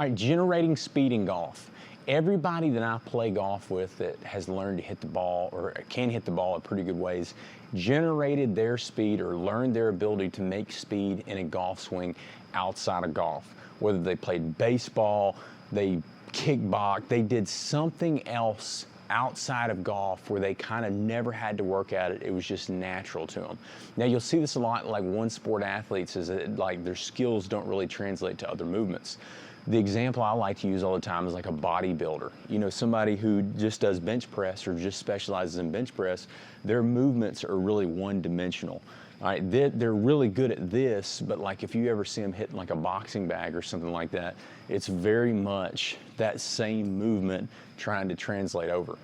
All right, generating speed in golf. Everybody that I play golf with that has learned to hit the ball or can hit the ball in pretty good ways generated their speed or learned their ability to make speed in a golf swing outside of golf. Whether they played baseball, they kickboxed, they did something else outside of golf where they kind of never had to work at it. It was just natural to them. Now you'll see this a lot like one sport athletes is that like their skills don't really translate to other movements. The example I like to use all the time is like a bodybuilder. You know, somebody who just does bench press or just specializes in bench press, their movements are really one-dimensional. All right, they're really good at this, but like if you ever see them hitting like a boxing bag or something like that, it's very much that same movement trying to translate over.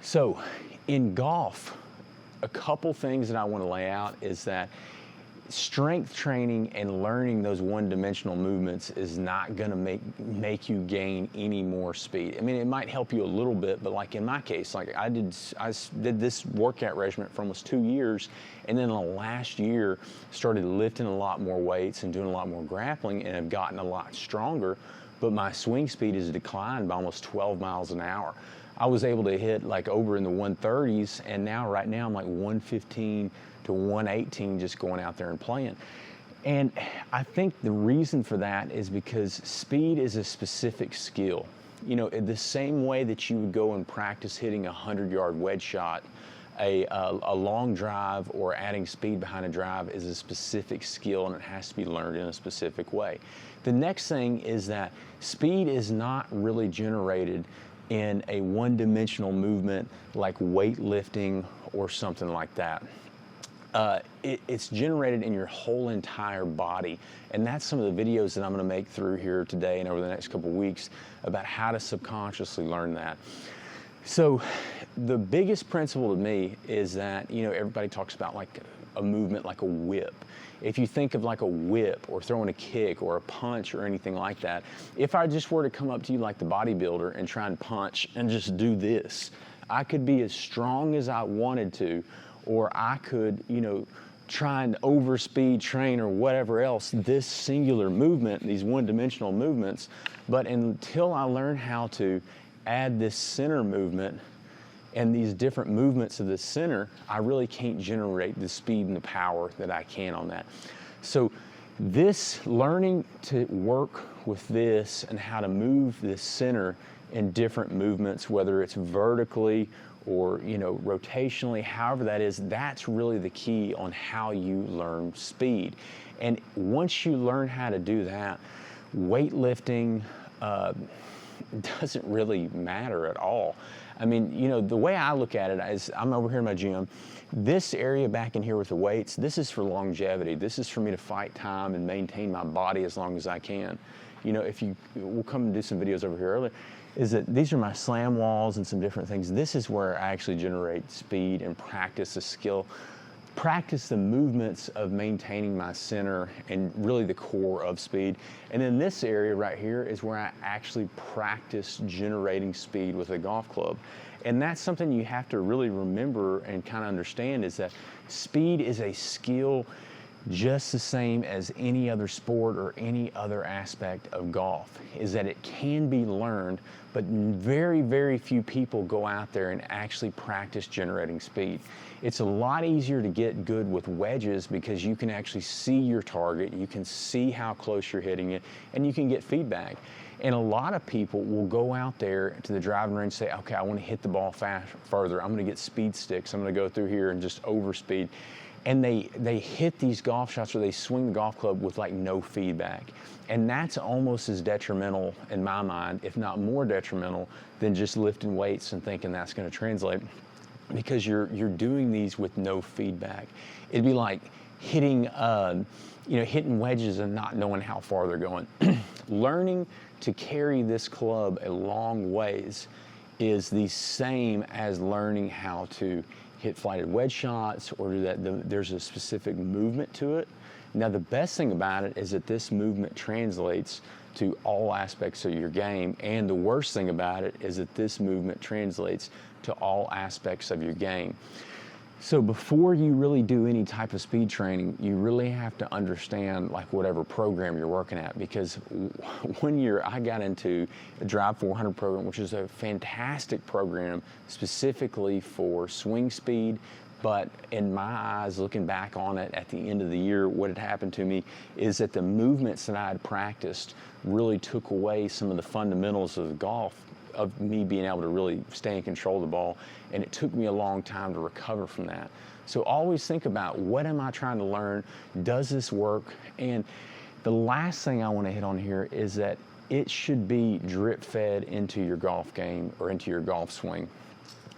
So in golf, a couple things that I want to lay out is that strength training and learning those one-dimensional movements is not going to make you gain any more speed. I mean, it might help you a little bit, but like in my case, like I did this workout regimen for almost 2 years, and then in the last year started lifting a lot more weights and doing a lot more grappling, and have gotten a lot stronger, but my swing speed has declined by almost 12 miles an hour. I was able to hit like over in the 130s, and now right now I'm like 115 to 118 just going out there and playing. And I think the reason for that is because speed is a specific skill. You know, the same way that you would go and practice hitting a 100-yard wedge shot, a long drive or adding speed behind a drive is a specific skill, and it has to be learned in a specific way. The next thing is that speed is not really generated in a one-dimensional movement like weightlifting or something like that. It's generated in your whole entire body, and that's some of the videos that I'm going to make through here today and over the next couple weeks about how to subconsciously learn that. So the biggest principle to me is that, you know, everybody talks about like a movement like a whip. If you think of like a whip or throwing a kick or a punch or anything like that, if I just were to come up to you like the bodybuilder and try and punch and just do this, I could be as strong as I wanted to, or I could, you know, try and overspeed train or whatever else, this singular movement, these one-dimensional movements. But until I learn how to add this center movement and these different movements of the center, I really can't generate the speed and the power that I can on that. So this learning to work with this and how to move this center in different movements, whether it's vertically or, you know, rotationally, however that is, that's really the key on how you learn speed. And once you learn how to do that, weightlifting doesn't really matter at all. I mean, you know, the way I look at it is I'm over here in my gym. This area back in here with the weights, this is for longevity. This is for me to fight time and maintain my body as long as I can. You know, we'll come and do some videos over here earlier, is that these are my slam walls and some different things. This is where I actually generate speed and practice the skill, practice the movements of maintaining my center and really the core of speed. And then this area right here is where I actually practice generating speed with a golf club. And that's something you have to really remember and kind of understand, is that speed is a skill just the same as any other sport or any other aspect of golf, is that it can be learned, but very, very few people go out there and actually practice generating speed. It's a lot easier to get good with wedges because you can actually see your target, you can see how close you're hitting it, and you can get feedback. And a lot of people will go out there to the driving range and say, okay, I want to hit the ball further. I'm going to get speed sticks. I'm going to go through here and just overspeed. And they hit these golf shots, or they swing the golf club with like no feedback. And that's almost as detrimental in my mind, if not more detrimental, than just lifting weights and thinking that's going to translate, because you're doing these with no feedback. It'd be like hitting, you know, hitting wedges and not knowing how far they're going. Learning to carry this club a long ways is the same as learning how to hit flighted wedge shots or do that. There's a specific movement to it. Now the best thing about it is that this movement translates to all aspects of your game, and the worst thing about it is that this movement translates to all aspects of your game. So before you really do any type of speed training, you really have to understand like whatever program you're working at, because I got into a Drive 400 program, which is a fantastic program specifically for swing speed. But in my eyes, looking back on it at the end of the year, what had happened to me is that the movements that I had practiced really took away some of the fundamentals of golf, of me being able to really stay in control of the ball, and it took me a long time to recover from that. So always think about, what am I trying to learn? Does this work? And the last thing I want to hit on here is that it should be drip fed into your golf game or into your golf swing.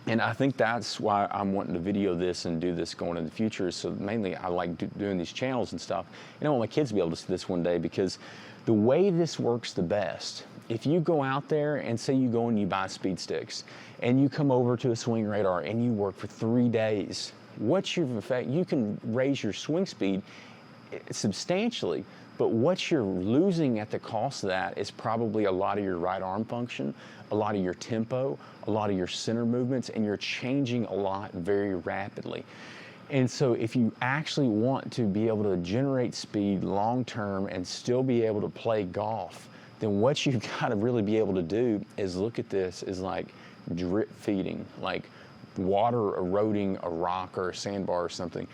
And I think that's why I'm wanting to video this and do this going in the future. So mainly I like doing these channels and stuff. And I want my kids to be able to see this one day, because the way this works the best, if you go out there and say you go and you buy speed sticks and you come over to a swing radar and you work for 3 days, what's your effect? You can raise your swing speed substantially, but what you're losing at the cost of that is probably a lot of your right arm function, a lot of your tempo, a lot of your center movements, and you're changing a lot very rapidly. And so if you actually want to be able to generate speed long term and still be able to play golf, then what you've got to really be able to do is look at this as like drip feeding, like water eroding a rock or a sandbar or something.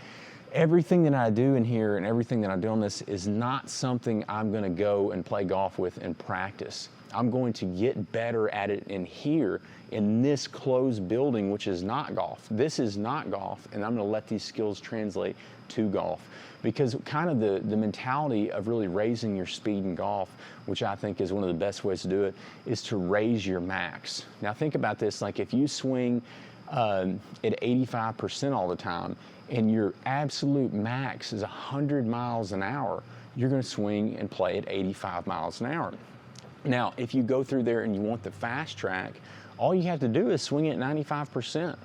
Everything that I do in here and everything that I do on this is not something I'm going to go and play golf with and practice. I'm going to get better at it in here, in this closed building, which is not golf. This is not golf, and I'm going to let these skills translate to golf. Because kind of the mentality of really raising your speed in golf, which I think is one of the best ways to do it, is to raise your max. Now think about this, like if you swing at 85% all the time, and your absolute max is 100 miles an hour, you're going to swing and play at 85 miles an hour. Now, if you go through there and you want the fast track, all you have to do is swing at 95%.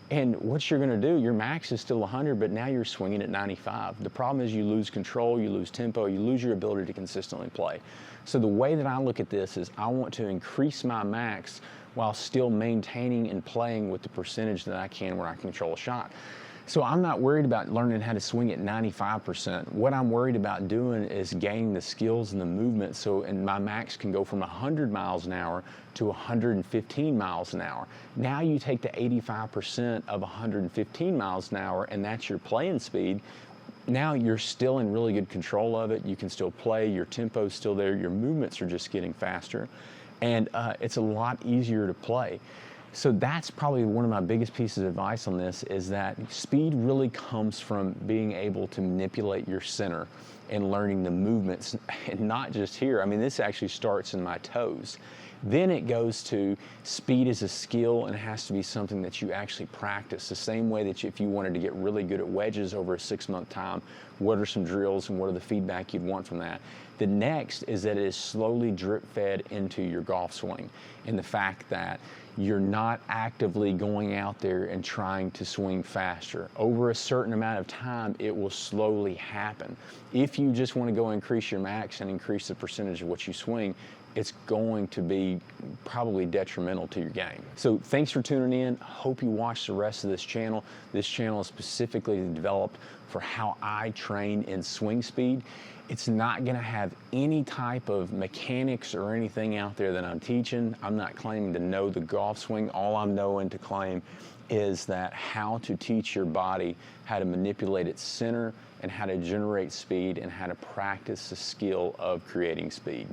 And what you're going to do, your max is still 100, but now you're swinging at 95. The problem is you lose control, you lose tempo, you lose your ability to consistently play. So the way that I look at this is I want to increase my max while still maintaining and playing with the percentage that I can where I can control a shot. So I'm not worried about learning how to swing at 95%. What I'm worried about doing is gaining the skills and the movement and my max can go from 100 miles an hour to 115 miles an hour. Now you take the 85% of 115 miles an hour and that's your playing speed. Now you're still in really good control of it. You can still play, your tempo's still there, your movements are just getting faster, and it's a lot easier to play. So that's probably one of my biggest pieces of advice on this, is that speed really comes from being able to manipulate your center and learning the movements, and not just here. I mean, this actually starts in my toes. Then it goes to speed as a skill and it has to be something that you actually practice. The same way that if you wanted to get really good at wedges over a 6-month time, what are some drills and what are the feedback you'd want from that? The next is that it is slowly drip fed into your golf swing, and the fact that you're not actively going out there and trying to swing faster. Over a certain amount of time, it will slowly happen. If you just want to go increase your max and increase the percentage of what you swing, it's going to be probably detrimental to your game. So thanks for tuning in. Hope you watch the rest of this channel. This channel is specifically developed for how I train in swing speed. It's not gonna have any type of mechanics or anything out there that I'm teaching. I'm not claiming to know the golf swing. All I'm knowing to claim is that how to teach your body how to manipulate its center and how to generate speed and how to practice the skill of creating speed.